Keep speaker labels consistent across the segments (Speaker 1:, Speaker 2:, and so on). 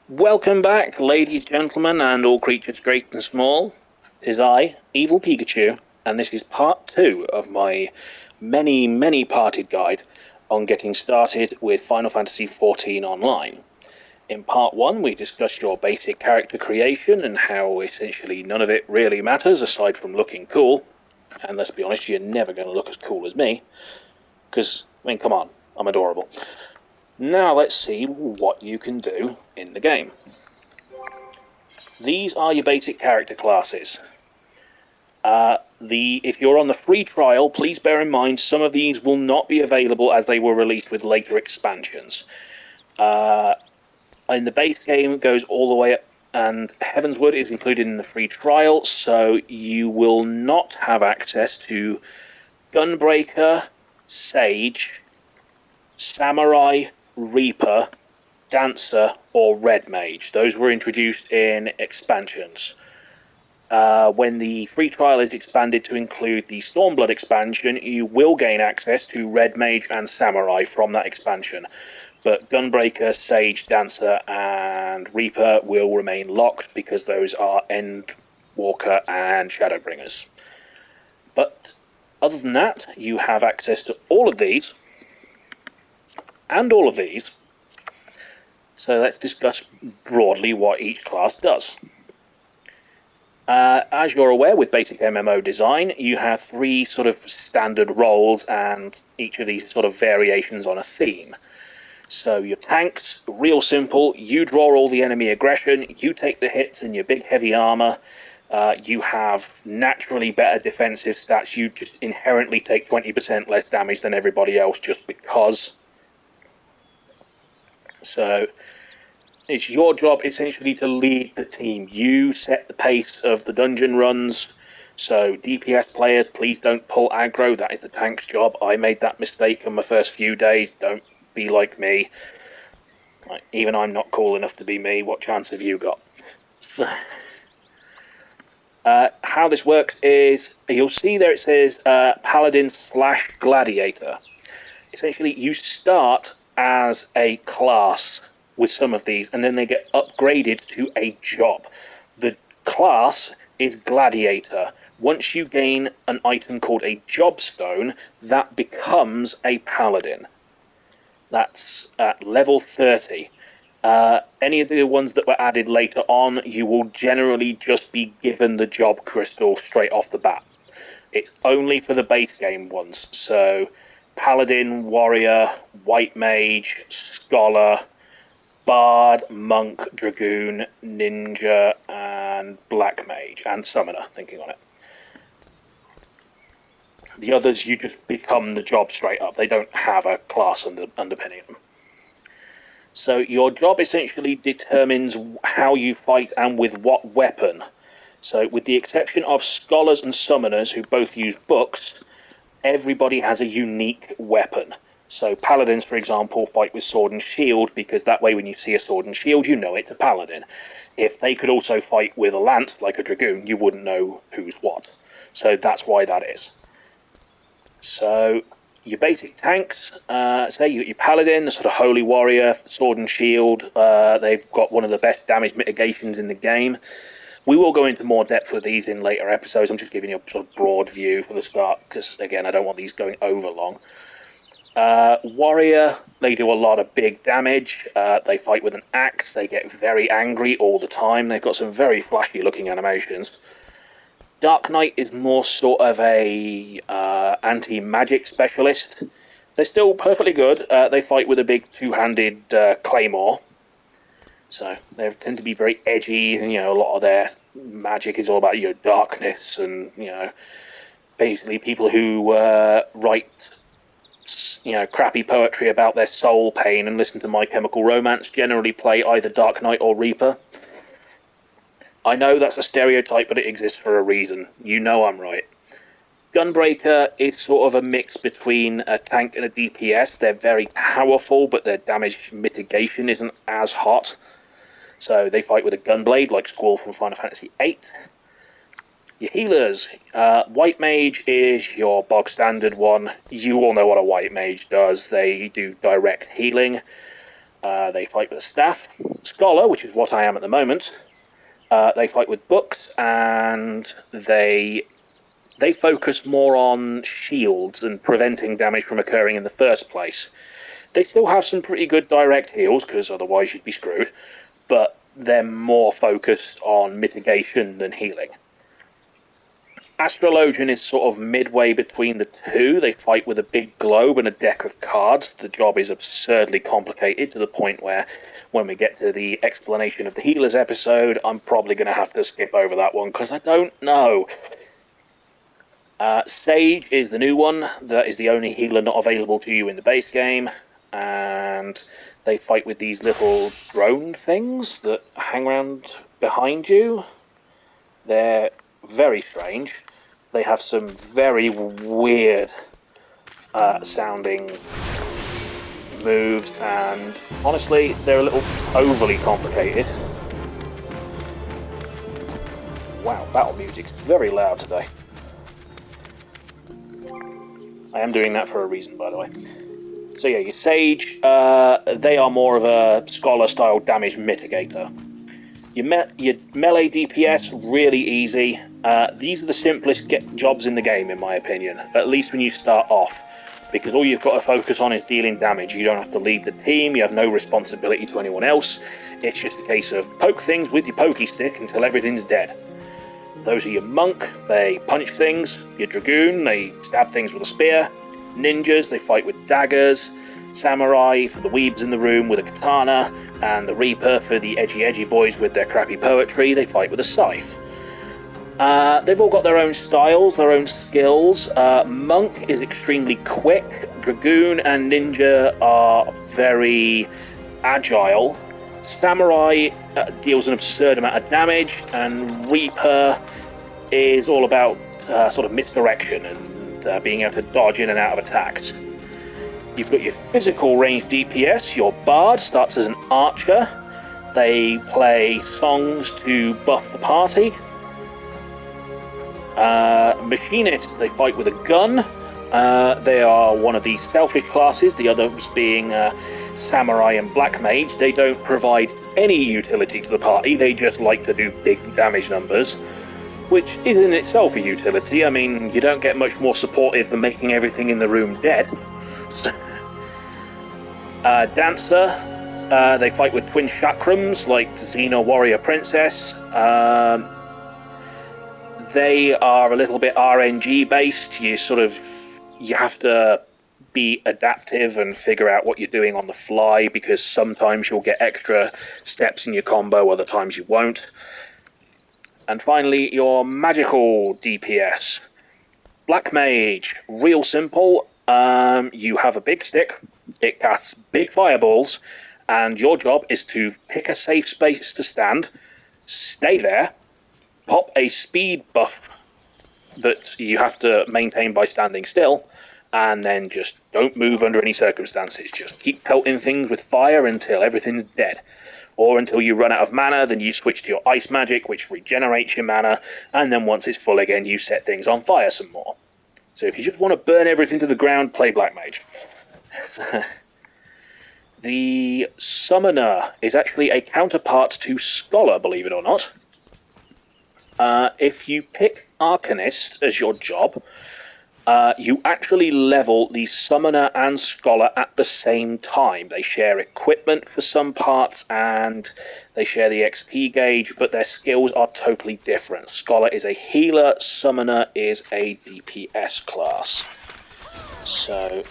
Speaker 1: Welcome back, ladies, gentlemen, and all creatures great and small. 'Tis I, Evil Pikachu, and this is part 2 of my many parted guide on getting started with Final Fantasy XIV Online. In part 1, we discussed your basic character creation and how essentially none of it really matters aside from looking cool. And let's be honest, you're never going to look as cool as me. Because, come on, I'm adorable. Now let's see what you can do in the game. These are your basic character classes. If you're on the free trial, please bear in mind some of these will not be available as they were released with later expansions. In the base game, it goes all the way up, and Heavenswood is included in the free trial, so you will not have access to Gunbreaker, Sage, Samurai, Reaper, Dancer, or Red Mage. Those were introduced in expansions. When the free trial is expanded to include the Stormblood expansion, you will gain access to Red Mage and Samurai from that expansion. But Gunbreaker, Sage, Dancer, and Reaper will remain locked because those are Endwalker and Shadowbringers. But other than that, you have access to all of these and all of these. So let's discuss broadly what each class does. As you're aware, with basic MMO design, you have 3 sort of standard roles and each of these sort of variations on a theme. So your tanks, real simple, you draw all the enemy aggression, you take the hits in your big heavy armor, you have naturally better defensive stats, you just inherently take 20% less damage than everybody else just because. So it's your job essentially to lead the team. You set the pace of the dungeon runs. So DPS players, please don't pull aggro. That is the tank's job. I made that mistake in my first few days. Don't be like me. Even I'm not cool enough to be me. What chance have you got? So, how this works is, you'll see there it says Paladin/Gladiator. Essentially, you start as a class with some of these, and then they get upgraded to a job. The class is Gladiator. Once you gain an item called a Job Stone, that becomes a Paladin. That's at level 30. Any of the ones that were added later on, you will generally just be given the Job Crystal straight off the bat. It's only for the base game ones, so Paladin, Warrior, White Mage, Scholar, Bard, Monk, Dragoon, Ninja, and Black Mage, and Summoner, thinking on it. The others, you just become the job straight up. They don't have a class underpinning them. So your job essentially determines how you fight and with what weapon. So with the exception of Scholars and Summoners, who both use books, everybody has a unique weapon. So Paladins, for example, fight with sword and shield, because that way when you see a sword and shield, you know it's a Paladin. If they could also fight with a lance, like a Dragoon, you wouldn't know who's what. So that's why that is. So your basic tanks, say you got your Paladin, the sort of Holy Warrior, sword and shield. They've got one of the best damage mitigations in the game. We will go into more depth with these in later episodes. I'm just giving you a sort of broad view for the start, because, again, I don't want these going over long. Warrior, they do a lot of big damage. They fight with an axe. They get very angry all the time. They've got some very flashy-looking animations. Dark Knight is more sort of a anti-magic specialist. They're still perfectly good. They fight with a big two-handed claymore. So they tend to be very edgy, and a lot of their magic is all about darkness, and basically people who write crappy poetry about their soul pain and listen to My Chemical Romance generally play either Dark Knight or Reaper. I know that's a stereotype, but it exists for a reason. I'm right. Gunbreaker is sort of a mix between a tank and a DPS. They're very powerful, but their damage mitigation isn't as hot. So they fight with a gunblade, like Squall from Final Fantasy VIII. Your healers. White Mage is your bog standard one. You all know what a White Mage does. They do direct healing. They fight with a staff. Scholar, which is what I am at the moment, they fight with books, and they focus more on shields and preventing damage from occurring in the first place. They still have some pretty good direct heals, because otherwise you'd be screwed, but they're more focused on mitigation than healing. Astrologian is sort of midway between the two. They fight with a big globe and a deck of cards. The job is absurdly complicated to the point where when we get to the explanation of the healers episode, I'm probably going to have to skip over that one because I don't know. Sage is the new one. That is the only healer not available to you in the base game. And they fight with these little drone things that hang around behind you. They're very strange. They have some very weird sounding moves, and honestly, they're a little overly complicated. Wow, battle music's very loud today. I am doing that for a reason, by the way. So yeah, your Sage, they are more of a Scholar-style damage mitigator. Your melee DPS, really easy. These are the simplest jobs in the game, in my opinion, at least when you start off, because all you've got to focus on is dealing damage. You don't have to lead the team, you have no responsibility to anyone else. It's just a case of poke things with your pokey stick until everything's dead. Those are your Monk, they punch things. Your Dragoon, they stab things with a spear. Ninjas, they fight with daggers. Samurai for the weebs in the room with a katana, and the Reaper for the edgy boys with their crappy poetry, they fight with a scythe. They've all got their own styles, their own skills. Monk is extremely quick. Dragoon and Ninja are very agile. Samurai deals an absurd amount of damage, and Reaper is all about sort of misdirection and being able to dodge in and out of attacks. You've got your physical range DPS. Your Bard starts as an archer. They play songs to buff the party. Machinists, they fight with a gun. They are one of the selfish classes, the others being Samurai and Black Mage. They don't provide any utility to the party, they just like to do big damage numbers, which is in itself a utility. I mean, you don't get much more supportive than making everything in the room dead. Dancer, they fight with twin chakrams like Xena Warrior Princess. They are a little bit RNG based. You have to be adaptive and figure out what you're doing on the fly, because sometimes you'll get extra steps in your combo, other times you won't. And finally, your magical DPS. Black Mage, real simple. You have a big stick, it casts big fireballs, and your job is to pick a safe space to stand, stay there, pop a speed buff that you have to maintain by standing still, and then just don't move under any circumstances. Just keep pelting things with fire until everything's dead. Or until you run out of mana, then you switch to your ice magic, which regenerates your mana, and then once it's full again, you set things on fire some more. So if you just want to burn everything to the ground, play Black Mage. The Summoner is actually a counterpart to Scholar, believe it or not. If you pick Arcanist as your job, you actually level the Summoner and Scholar at the same time. They share equipment for some parts, and they share the XP gauge, but their skills are totally different. Scholar is a healer, Summoner is a DPS class. So,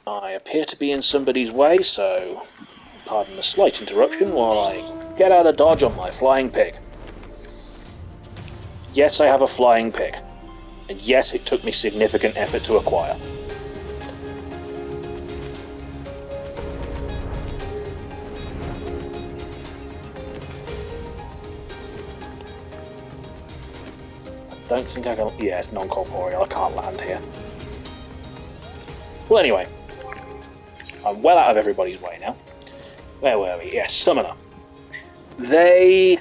Speaker 1: I appear to be in somebody's way, so pardon the slight interruption while I get out of dodge on my flying pig. Yes, I have a flying pig. And yes, it took me significant effort to acquire. I don't think I can... Yeah, it's non-corporeal, I can't land here. Well, anyway. I'm well out of everybody's way now. Where were we? Yes, Summoner. They...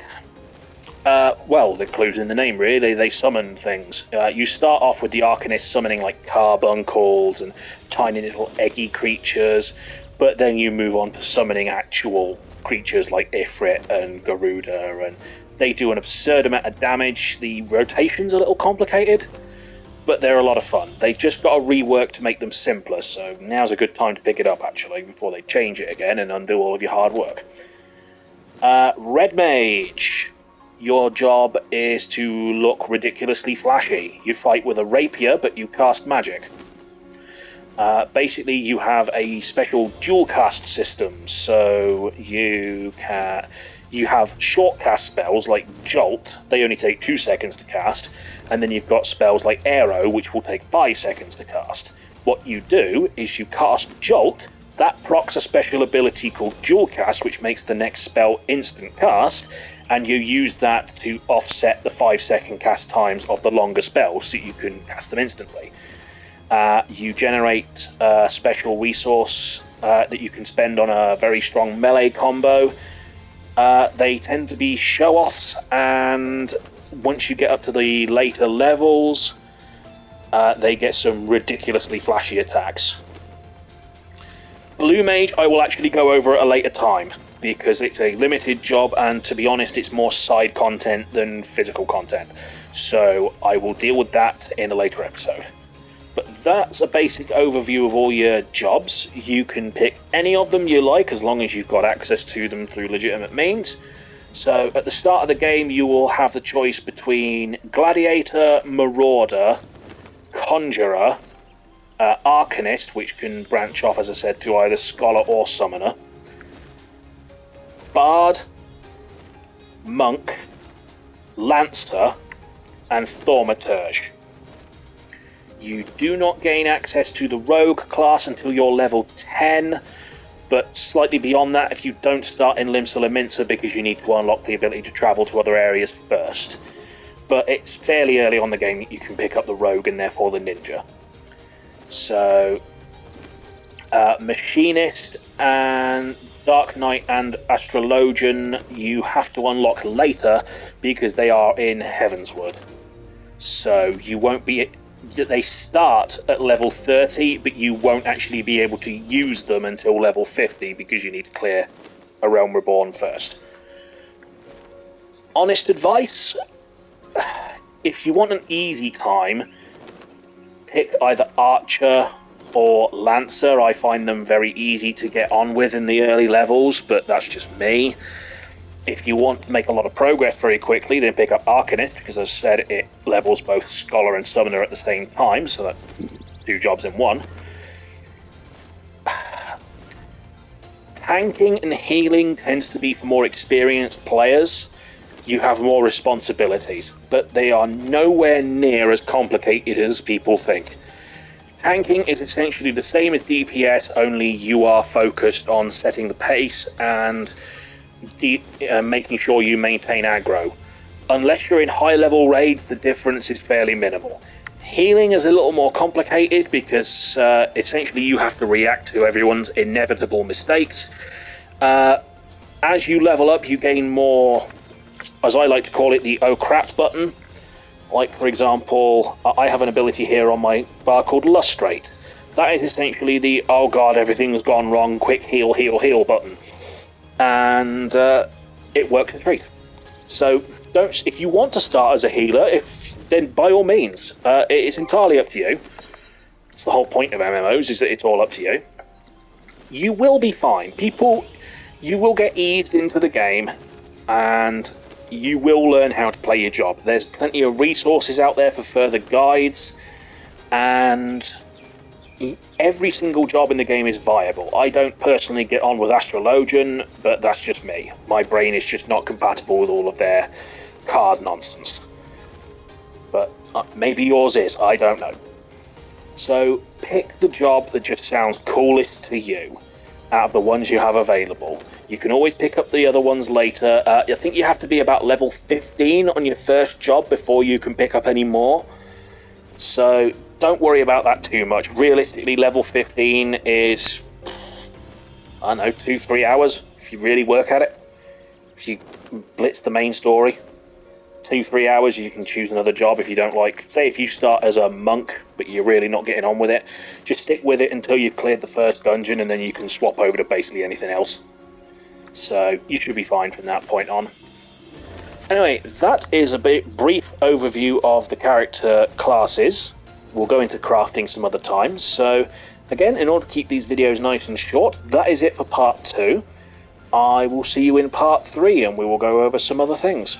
Speaker 1: well, the clue's in the name, really. They summon things. You start off with the Arcanist summoning like carbuncles and tiny little eggy creatures. but then you move on to summoning actual creatures like Ifrit and Garuda, and they do an absurd amount of damage. The rotation's a little complicated, but they're a lot of fun. They've just got a rework to make them simpler, so now's a good time to pick it up, actually, before they change it again and undo all of your hard work. Red Mage. Your job is to look ridiculously flashy. You fight with a rapier, but you cast magic. Basically, you have a special dual cast system, so you have short cast spells like Jolt. They only take 2 seconds to cast, and then you've got spells like Arrow, which will take 5 seconds to cast. What you do is you cast Jolt. That procs a special ability called Dual Cast, which makes the next spell instant cast, and you use that to offset the 5-second cast times of the longer spells, so you can cast them instantly. You generate a special resource that you can spend on a very strong melee combo. They tend to be show-offs, and once you get up to the later levels, they get some ridiculously flashy attacks. Blue Mage I will actually go over at a later time, because it's a limited job, and to be honest, it's more side content than physical content. So I will deal with that in a later episode. But that's a basic overview of all your jobs. You can pick any of them you like, as long as you've got access to them through legitimate means. So at the start of the game, you will have the choice between Gladiator, Marauder, Conjurer, Arcanist, which can branch off, as I said, to either Scholar or Summoner, Bard, Monk, Lancer, and Thaumaturge. You do not gain access to the Rogue class until you're level 10, but slightly beyond that if you don't start in Limsa Lominsa, because you need to unlock the ability to travel to other areas first. But it's fairly early on the game that you can pick up the Rogue and therefore the Ninja. So, Machinist and Dark Knight and Astrologian you have to unlock later, because they are in Heavensward. So you won't be... They start at level 30, but you won't actually be able to use them until level 50, because you need to clear a Realm Reborn first. Honest advice, if you want an easy time, pick either Archer or Lancer. I find them very easy to get on with in the early levels, but that's just me. If you want to make a lot of progress very quickly, then pick up Arcanist, because as I said, it levels both Scholar and Summoner at the same time, so that's 2 jobs in one. Tanking and healing tends to be for more experienced players. You have more responsibilities, but they are nowhere near as complicated as people think. Tanking is essentially the same as DPS, only you are focused on setting the pace and making sure you maintain aggro. Unless you're in high-level raids, the difference is fairly minimal. Healing is a little more complicated, because essentially you have to react to everyone's inevitable mistakes. As you level up, you gain more, as I like to call it, the oh crap button. Like, for example, I have an ability here on my bar called Lustrate. That is essentially the oh god, everything's gone wrong, quick heal, heal, heal button. And it works a treat. So if you want to start as a healer, then by all means, it's entirely up to you. It's the whole point of MMOs, is that it's all up to you. You will be fine. You will get eased into the game, and you will learn how to play your job. There's plenty of resources out there for further guides, and every single job in the game is viable. I don't personally get on with Astrologian, but that's just me. My brain is just not compatible with all of their card nonsense. But maybe yours is, I don't know. So pick the job that just sounds coolest to you out of the ones you have available. You can always pick up the other ones later. I think you have to be about level 15 on your first job before you can pick up any more. So don't worry about that too much. Realistically, level 15 is, I don't know, 2-3 hours if you really work at it. If you blitz the main story. 2-3 hours, you can choose another job if you don't like. Say if you start as a monk, but you're really not getting on with it, just stick with it until you've cleared the first dungeon, and then you can swap over to basically anything else. So you should be fine from that point on. Anyway, that is a brief overview of the character classes. We'll go into crafting some other time. So again, in order to keep these videos nice and short, that is it for part 2. I will see you in part 3, and we will go over some other things.